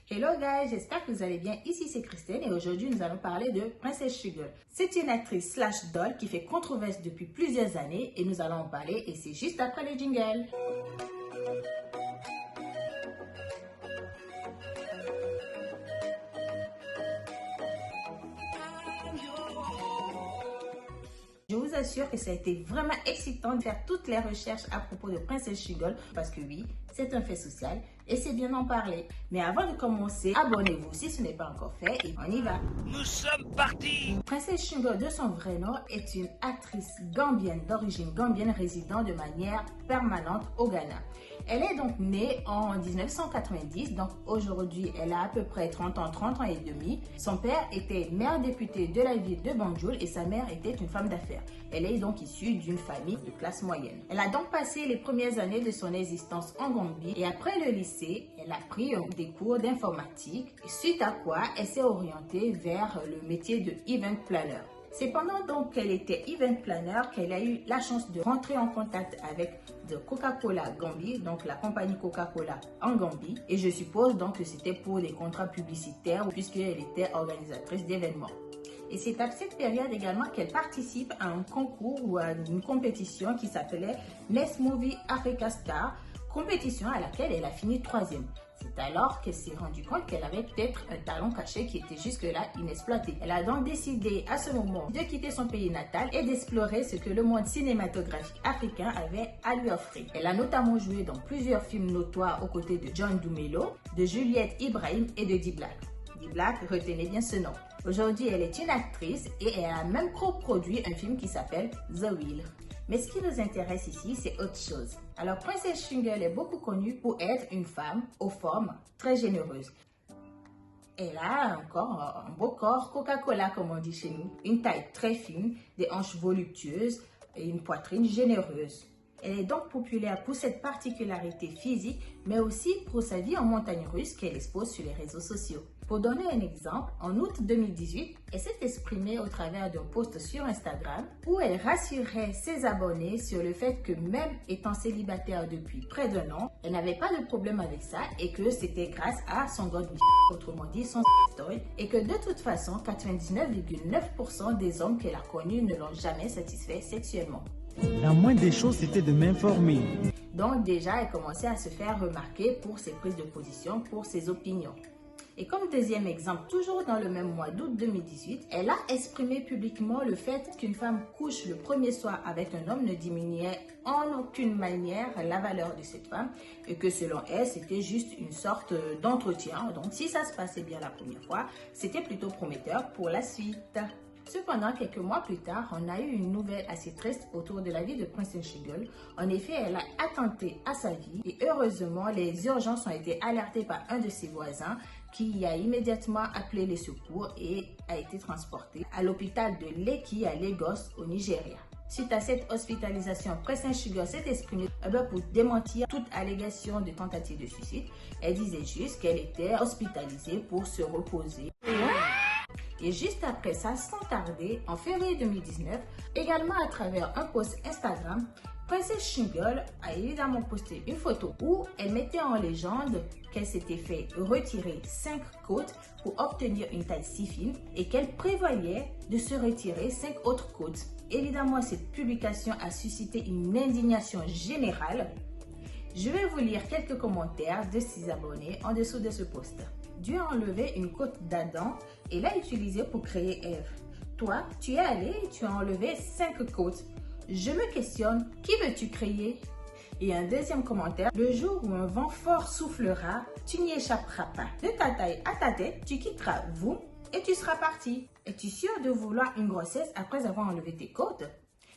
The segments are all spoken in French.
Hello guys, j'espère que vous allez bien. Ici c'est Christine et aujourd'hui nous allons parler de Princess Sugar. C'est une actrice slash doll qui fait controverse depuis plusieurs années et nous allons en parler et c'est juste après les jingles. Je vous assure que ça a été vraiment excitant de faire toutes les recherches à propos de Princess Sugar parce que oui, c'est un fait social et c'est bien d'en parler. Mais avant de commencer, abonnez-vous si ce n'est pas encore fait et on y va. Nous sommes partis! Princess Sugar, de son vrai nom, est une actrice gambienne d'origine gambienne résidant de manière permanente au Ghana. Elle est donc née en 1990, donc aujourd'hui elle a à peu près 30 ans et demi. Son père était maire député de la ville de Banjul et sa mère était une femme d'affaires. Elle est donc issue d'une famille de classe moyenne. Elle a donc passé les premières années de son existence en Gambie et après le lycée, elle a pris des cours d'informatique, suite à quoi elle s'est orientée vers le métier de event planner. C'est pendant donc qu'elle était event planner qu'elle a eu la chance de rentrer en contact avec de Coca-Cola Gambie, donc la compagnie Coca-Cola en Gambie. Et je suppose donc que c'était pour des contrats publicitaires puisqu'elle était organisatrice d'événements. Et c'est à cette période également qu'elle participe à un concours ou à une compétition qui s'appelait Next Movie Africa Star, compétition à laquelle elle a fini 3e. C'est alors qu'elle s'est rendue compte qu'elle avait peut-être un talent caché qui était jusque-là inexploité. Elle a donc décidé à ce moment de quitter son pays natal et d'explorer ce que le monde cinématographique africain avait à lui offrir. Elle a notamment joué dans plusieurs films notoires aux côtés de John Dumelo, de Juliette Ibrahim et de D-Black. D-Black, retenez bien ce nom. Aujourd'hui, elle est une actrice et elle a même coproduit un film qui s'appelle The Wheel. Mais ce qui nous intéresse ici, c'est autre chose. Alors, Princess Sugar est beaucoup connue pour être une femme aux formes très généreuses. Elle a encore un beau corps Coca-Cola, comme on dit chez nous, une taille très fine, des hanches voluptueuses et une poitrine généreuse. Elle est donc populaire pour cette particularité physique, mais aussi pour sa vie en montagne russe qu'elle expose sur les réseaux sociaux. Pour donner un exemple, en août 2018, elle s'est exprimée au travers d'un post sur Instagram où elle rassurait ses abonnés sur le fait que même étant célibataire depuis près d'1 an, elle n'avait pas de problème avec ça et que c'était grâce à son god, autrement dit son story, et que de toute façon, 99,9% des hommes qu'elle a connus ne l'ont jamais satisfait sexuellement. La moindre des choses, c'était de m'informer. Donc déjà, elle commençait à se faire remarquer pour ses prises de position, pour ses opinions. Et comme deuxième exemple, toujours dans le même mois d'août 2018, elle a exprimé publiquement le fait qu'une femme couche le premier soir avec un homme ne diminuait en aucune manière la valeur de cette femme et que selon elle, c'était juste une sorte d'entretien. Donc si ça se passait bien la première fois, c'était plutôt prometteur pour la suite. Cependant, quelques mois plus tard, on a eu une nouvelle assez triste autour de la vie de Princess Sugar. En effet, elle a attenté à sa vie et heureusement, les urgences ont été alertées par un de ses voisins qui a immédiatement appelé les secours et a été transporté à l'hôpital de Lekki à Lagos au Nigeria. Suite à cette hospitalisation, Princess Sugar s'est exprimée pour démentir toute allégation de tentative de suicide. Elle disait juste qu'elle était hospitalisée pour se reposer. Et juste après ça, sans tarder, en février 2019, également à travers un post Instagram, Princess Sugar a évidemment posté une photo où elle mettait en légende qu'elle s'était fait retirer 5 côtes pour obtenir une taille si fine et qu'elle prévoyait de se retirer 5 autres côtes. Évidemment, cette publication a suscité une indignation générale. Je vais vous lire quelques commentaires de ses abonnés en dessous de ce post. Dieu a enlevé une côte d'Adam et l'a utilisée pour créer Ève. Toi, tu es allé et tu as enlevé 5 côtes. Je me questionne, qui veux-tu créer? Et un deuxième commentaire, le jour où un vent fort soufflera, tu n'y échapperas pas. De ta taille à ta tête, tu quitteras vous et tu seras parti. Es-tu sûr de vouloir une grossesse après avoir enlevé tes côtes?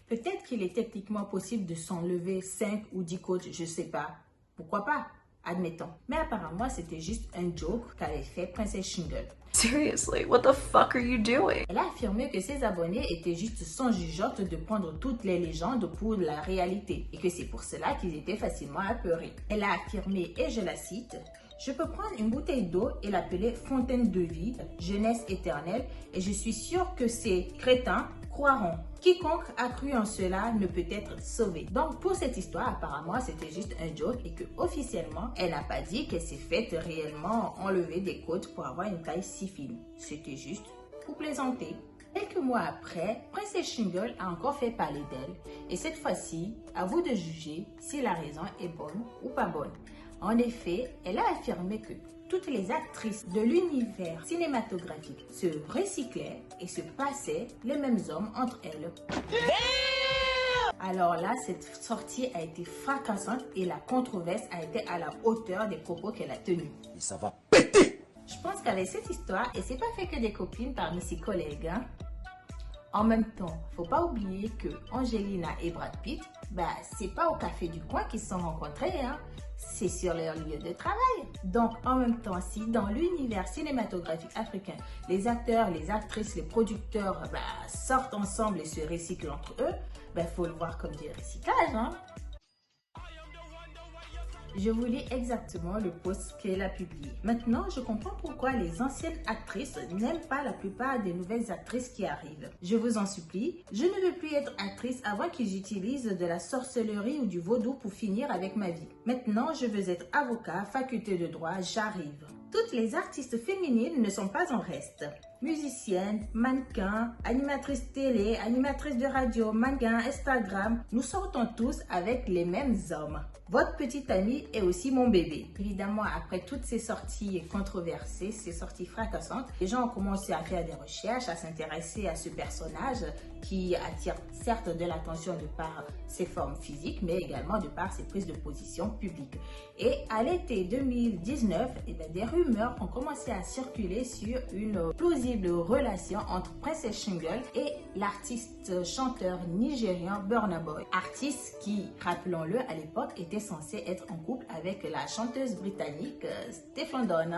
Peut-être qu'il est techniquement possible de s'enlever 5 ou 10 côtes, je sais pas. Pourquoi pas? Admettons. Mais apparemment, c'était juste un joke qu'avait fait Princess Sugar. Seriously, what the fuck are you doing? Elle a affirmé que ses abonnés étaient juste sans jugeote de prendre toutes les légendes pour la réalité et que c'est pour cela qu'ils étaient facilement apeurés. Elle a affirmé, et je la cite, « Je peux prendre une bouteille d'eau et l'appeler fontaine de vie, jeunesse éternelle, et je suis sûre que ces crétins croiront. Quiconque a cru en cela ne peut être sauvé. Donc pour cette histoire, apparemment c'était juste un joke et que officiellement, elle n'a pas dit qu'elle s'est faite réellement enlever des côtes pour avoir une taille si fine. C'était juste pour plaisanter. Quelques mois après, Princess Shingle a encore fait parler d'elle et cette fois-ci, à vous de juger si la raison est bonne ou pas bonne. En effet, elle a affirmé que toutes les actrices de l'univers cinématographique se recyclaient et se passaient les mêmes hommes entre elles. Alors là, cette sortie a été fracassante et la controverse a été à la hauteur des propos qu'elle a tenus. Et ça va péter! Je pense qu'avec cette histoire, et c'est pas fait que des copines parmi ses collègues, hein. En même temps, faut pas oublier que Angelina et Brad Pitt, c'est pas au café du coin qu'ils se sont rencontrés, hein. C'est sur leur lieu de travail. Donc, en même temps, si dans l'univers cinématographique africain, les acteurs, les actrices, les producteurs sortent ensemble et se recyclent entre eux, faut le voir comme du recyclage, hein. Je vous lis exactement le post qu'elle a publié. Maintenant, je comprends pourquoi les anciennes actrices n'aiment pas la plupart des nouvelles actrices qui arrivent. Je vous en supplie, je ne veux plus être actrice avant qu'ils utilisent de la sorcellerie ou du vaudou pour finir avec ma vie. Maintenant, je veux être avocat, faculté de droit, j'arrive. Toutes les artistes féminines ne sont pas en reste. Musiciennes, mannequins, animatrices télé, animatrices de radio, mannequins, Instagram, nous sortons tous avec les mêmes hommes. Votre petite amie est aussi mon bébé. Évidemment, après toutes ces sorties controversées, ces sorties fracassantes, les gens ont commencé à faire des recherches, à s'intéresser à ce personnage qui attire certes de l'attention de par ses formes physiques, mais également de par ses prises de position publiques. Et à l'été 2019, des rumeurs ont commencé à circuler sur une plausible relation entre Princess Shingle et l'artiste chanteur nigérian Burna Boy. Artiste qui, rappelons-le, à l'époque était censé être en couple avec la chanteuse britannique Stefflon Don.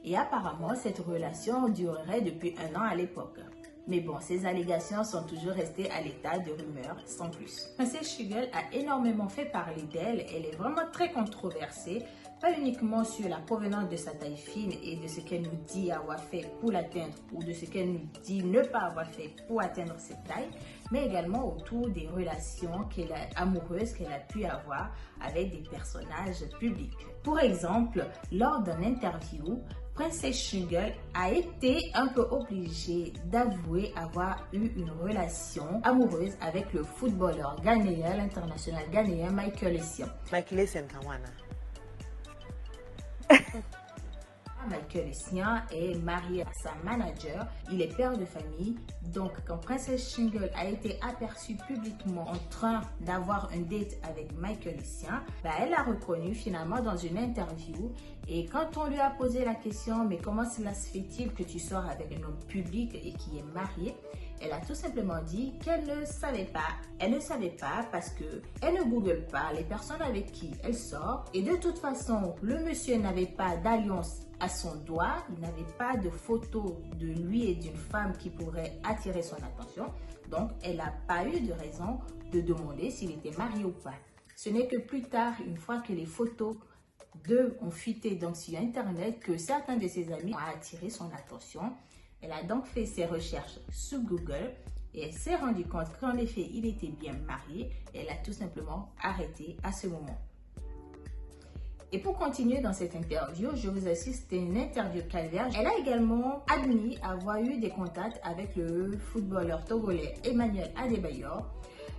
Et apparemment, cette relation durerait depuis 1 an à l'époque. Mais bon, ces allégations sont toujours restées à l'état de rumeurs, sans plus. Princess Shingle a énormément fait parler d'elle, elle est vraiment très controversée, pas uniquement sur la provenance de sa taille fine et de ce qu'elle nous dit avoir fait pour l'atteindre ou de ce qu'elle nous dit ne pas avoir fait pour atteindre cette taille, mais également autour des relations amoureuses qu'elle a pu avoir avec des personnages publics. Pour exemple, lors d'une interview, Princess Shingle a été un peu obligée d'avouer avoir eu une relation amoureuse avec le footballeur ghanéen, l'international ghanéen Michael Essien. Michael Essien Kawana. Michael Essien est marié à sa manager, il est père de famille, donc quand Princess Shingle a été aperçue publiquement en train d'avoir un date avec Michael Essien, elle a reconnu finalement dans une interview et quand on lui a posé la question mais comment cela se fait-il que tu sors avec un homme public et qui est marié, elle a tout simplement dit qu'elle ne savait pas. Elle ne savait pas parce que elle ne google pas les personnes avec qui elle sort et de toute façon le monsieur n'avait pas d'alliance à son doigt, il n'avait pas de photo de lui et d'une femme qui pourrait attirer son attention, donc elle n'a pas eu de raison de demander s'il était marié ou pas. Ce n'est que plus tard, une fois que les photos d'eux ont fuité donc sur internet, que certains de ses amis ont attiré son attention. Elle a donc fait ses recherches sur Google et elle s'est rendue compte qu'en effet il était bien marié. Elle a tout simplement arrêté à ce moment. Et pour continuer dans cette interview, je vous assiste, c'était une interview calvaire. Elle a également admis avoir eu des contacts avec le footballeur togolais Emmanuel Adebayor.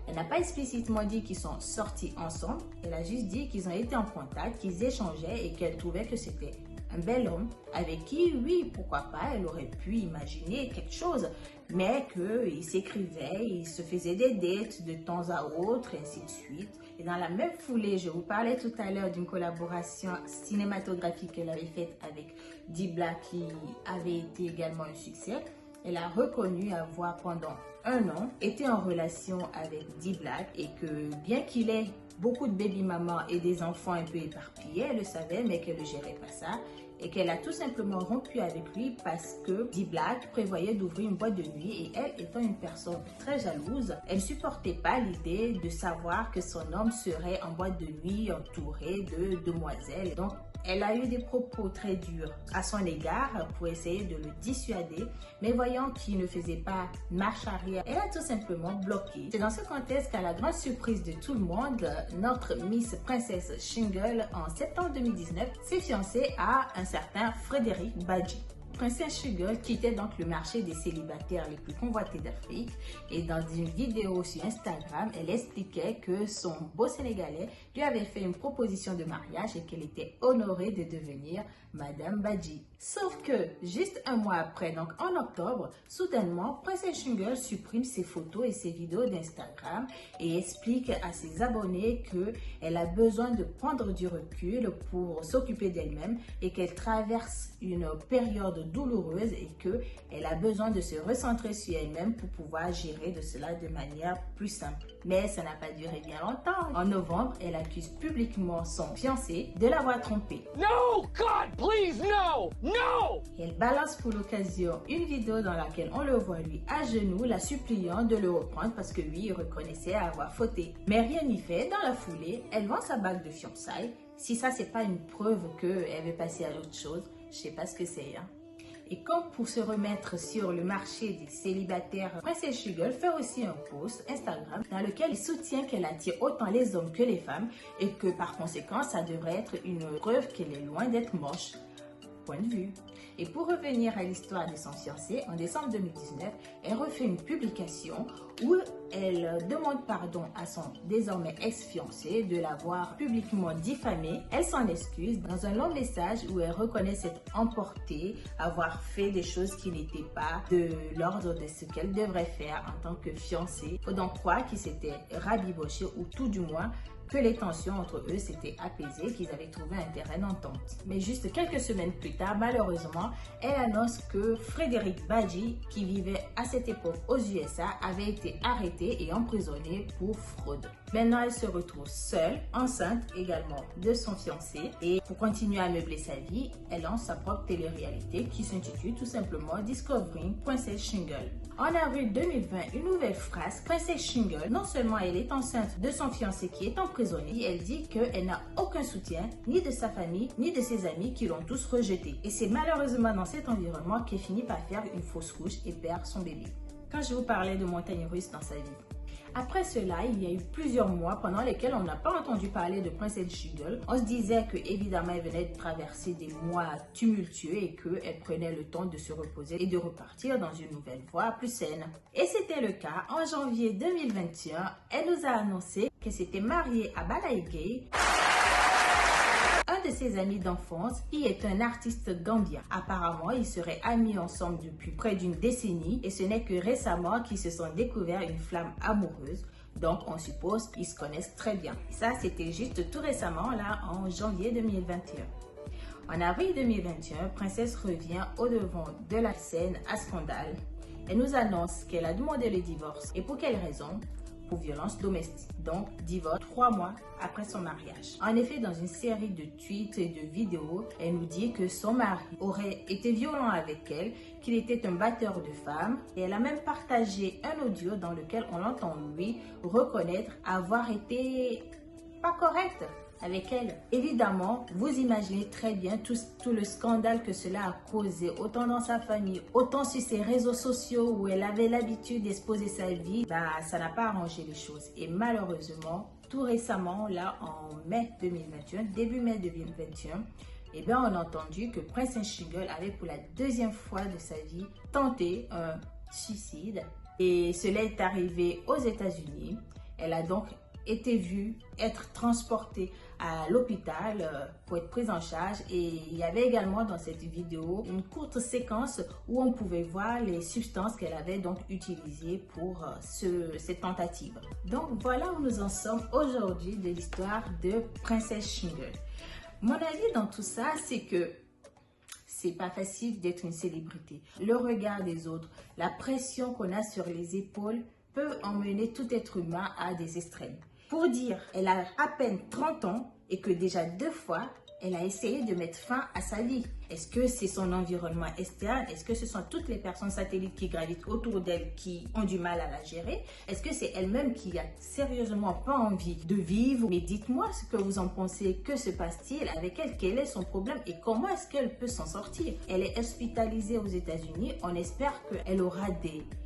Elle n'a pas explicitement dit qu'ils sont sortis ensemble, elle a juste dit qu'ils ont été en contact, qu'ils échangeaient et qu'elle trouvait que c'était un bel homme avec qui, oui, pourquoi pas, elle aurait pu imaginer quelque chose, mais qu'ils s'écrivaient, ils se faisaient des dates de temps à autre, et ainsi de suite. Et dans la même foulée, je vous parlais tout à l'heure d'une collaboration cinématographique qu'elle avait faite avec D-Black qui avait été également un succès. Elle a reconnu avoir pendant 1 an été en relation avec D-Black et que bien qu'il ait beaucoup de baby-mamas et des enfants un peu éparpillés, elle le savait mais qu'elle ne gérait pas ça et qu'elle a tout simplement rompu avec lui parce que D-Black prévoyait d'ouvrir une boîte de nuit et elle étant une personne très jalouse, elle ne supportait pas l'idée de savoir que son homme serait en boîte de nuit entouré de demoiselles. Donc Elle a eu des propos très durs à son égard pour essayer de le dissuader, mais voyant qu'il ne faisait pas marche arrière, elle a tout simplement bloqué. C'est dans ce contexte qu'à la grande surprise de tout le monde, notre Miss Princesse Shingle, en septembre 2019, s'est fiancée à un certain Frédéric Badji. Princesse Shingle quittait donc le marché des célibataires les plus convoités d'Afrique et dans une vidéo sur Instagram, elle expliquait que son beau Sénégalais lui avait fait une proposition de mariage et qu'elle était honorée de devenir Madame Badji. Sauf que, juste un mois après, donc en octobre, soudainement, Princesse Shingle supprime ses photos et ses vidéos d'Instagram et explique à ses abonnés qu'elle a besoin de prendre du recul pour s'occuper d'elle-même et qu'elle traverse une période douloureuse et qu'elle a besoin de se recentrer sur elle-même pour pouvoir gérer de cela de manière plus simple. Mais ça n'a pas duré bien longtemps. En novembre, elle accuse publiquement son fiancé de l'avoir trompée. No, God, please, no, no! Elle balance pour l'occasion une vidéo dans laquelle on le voit lui à genoux la suppliant de le reprendre parce que lui il reconnaissait avoir fauté. Mais rien n'y fait, dans la foulée, elle vend sa bague de fiançailles. Si ça c'est pas une preuve qu'elle veut passer à autre chose, je sais pas ce que c'est. Et comme pour se remettre sur le marché des célibataires, Princesse Shingle fait aussi un post Instagram dans lequel elle soutient qu'elle attire autant les hommes que les femmes et que par conséquent, ça devrait être une preuve qu'elle est loin d'être moche. Point de vue. Et pour revenir à l'histoire de son fiancé, en décembre 2019, elle refait une publication où elle demande pardon à son désormais ex-fiancé de l'avoir publiquement diffamé. Elle s'en excuse dans un long message où elle reconnaît s'être emportée, avoir fait des choses qui n'étaient pas de l'ordre de ce qu'elle devrait faire en tant que fiancée. Il faut donc croire qu'il s'était rabiboché ou tout du moins que les tensions entre eux s'étaient apaisées, qu'ils avaient trouvé un terrain d'entente. Mais juste quelques semaines plus tard, malheureusement, elle annonce que Frédéric Badji, qui vivait à cette époque aux USA, avait été arrêté et emprisonné pour fraude. Maintenant, elle se retrouve seule, enceinte également de son fiancé. Et pour continuer à meubler sa vie, elle lance sa propre télé-réalité qui s'intitule tout simplement Discovering Princess Shingle. En avril 2020, une nouvelle phrase, Princess Shingle, non seulement elle est enceinte de son fiancé qui est emprisonné, elle dit qu'elle n'a aucun soutien, ni de sa famille, ni de ses amis qui l'ont tous rejetée. Et c'est malheureusement dans cet environnement qu'elle finit par faire une fausse couche et perd son bébé. Quand je vous parlais de montagnes russes dans sa vie. Après cela, il y a eu plusieurs mois pendant lesquels on n'a pas entendu parler de Princess Shingle. On se disait que évidemment elle venait de traverser des mois tumultueux et qu'elle prenait le temps de se reposer et de repartir dans une nouvelle voie plus saine. Et c'était le cas. En janvier 2021, elle nous a annoncé qu'elle s'était mariée à Balaye Gaye, un de ses amis d'enfance, qui est un artiste gambien. Apparemment, ils seraient amis ensemble depuis près d'une décennie et ce n'est que récemment qu'ils se sont découverts une flamme amoureuse. Donc, on suppose qu'ils se connaissent très bien. Et ça, c'était juste tout récemment, là, en janvier 2021. En avril 2021, Princesse revient au devant de la scène à scandale. Elle nous annonce qu'elle a demandé le divorce. Et pour quelle raison ? Pour violence domestique, donc divorce 3 mois après son mariage. En effet, dans une série de tweets et de vidéos, elle nous dit que son mari aurait été violent avec elle, qu'il était un batteur de femmes et elle a même partagé un audio dans lequel on l'entend lui reconnaître avoir été pas correct avec elle. Évidemment, vous imaginez très bien tout le scandale que cela a causé, autant dans sa famille, autant sur ses réseaux sociaux où elle avait l'habitude d'exposer sa vie. Ça n'a pas arrangé les choses. Et malheureusement, tout récemment, là en mai 2021, début mai 2021, on a entendu que Princess Shingle avait pour la deuxième fois de sa vie tenté un suicide. Et cela est arrivé aux États-Unis. Elle a donc été vue être transportée à l'hôpital pour être prise en charge et il y avait également dans cette vidéo une courte séquence où on pouvait voir les substances qu'elle avait donc utilisées pour cette tentative. Donc voilà où nous en sommes aujourd'hui de l'histoire de Princess Shingle. Mon avis dans tout ça, c'est que c'est pas facile d'être une célébrité. Le regard des autres, la pression qu'on a sur les épaules peut emmener tout être humain à des extrêmes. Pour dire, elle a à peine 30 ans et que déjà 2 fois, elle a essayé de mettre fin à sa vie. Est-ce que c'est son environnement externe? Est-ce que ce sont toutes les personnes satellites qui gravitent autour d'elle qui ont du mal à la gérer? Est-ce que c'est elle-même qui a sérieusement pas envie de vivre? Mais dites-moi ce que vous en pensez. Que se passe-t-il avec elle? Quel est son problème et comment est-ce qu'elle peut s'en sortir? Elle est hospitalisée aux États-Unis. On espère qu'elle aura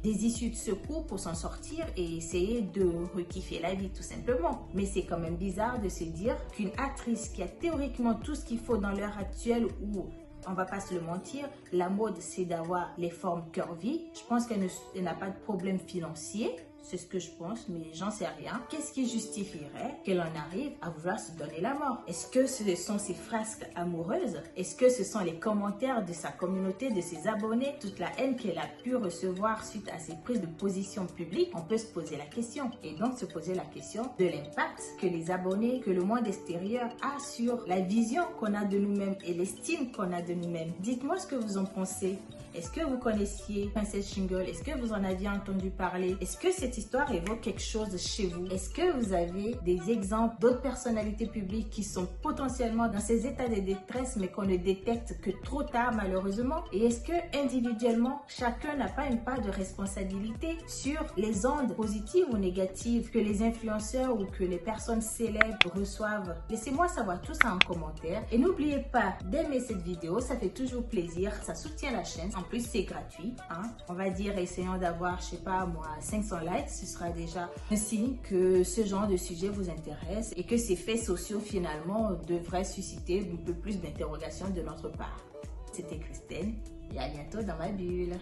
des issues de secours pour s'en sortir et essayer de rekiffer la vie tout simplement. Mais c'est quand même bizarre de se dire qu'une actrice qui a théoriquement tout ce qu'il faut dans l'heure actuelle où, on va pas se le mentir, la mode c'est d'avoir les formes curvy. Je pense qu'elle n'a pas de problème financier. C'est ce que je pense, mais j'en sais rien. Qu'est-ce qui justifierait qu'elle en arrive à vouloir se donner la mort? Est-ce que ce sont ses frasques amoureuses? Est-ce que ce sont les commentaires de sa communauté, de ses abonnés, toute la haine qu'elle a pu recevoir suite à ses prises de position publiques? On peut se poser la question. Et donc se poser la question de l'impact que les abonnés, que le monde extérieur a sur la vision qu'on a de nous-mêmes et l'estime qu'on a de nous-mêmes. Dites-moi ce que vous en pensez. Est-ce que vous connaissiez Princess Shingle? Est-ce que vous en aviez entendu parler? Est-ce que cette histoire évoque quelque chose chez vous? Est-ce que vous avez des exemples d'autres personnalités publiques qui sont potentiellement dans ces états de détresse mais qu'on ne détecte que trop tard malheureusement? Et est-ce que individuellement, chacun n'a pas une part de responsabilité sur les ondes positives ou négatives que les influenceurs ou que les personnes célèbres reçoivent? Laissez-moi savoir tout ça en commentaire. Et n'oubliez pas d'aimer cette vidéo, ça fait toujours plaisir, ça soutient la chaîne. En plus, c'est gratuit. On va dire, essayons d'avoir, je sais pas moi, 500 likes. Ce sera déjà un signe que ce genre de sujet vous intéresse et que ces faits sociaux, finalement, devraient susciter un peu plus d'interrogations de notre part. C'était Christine et à bientôt dans ma bulle.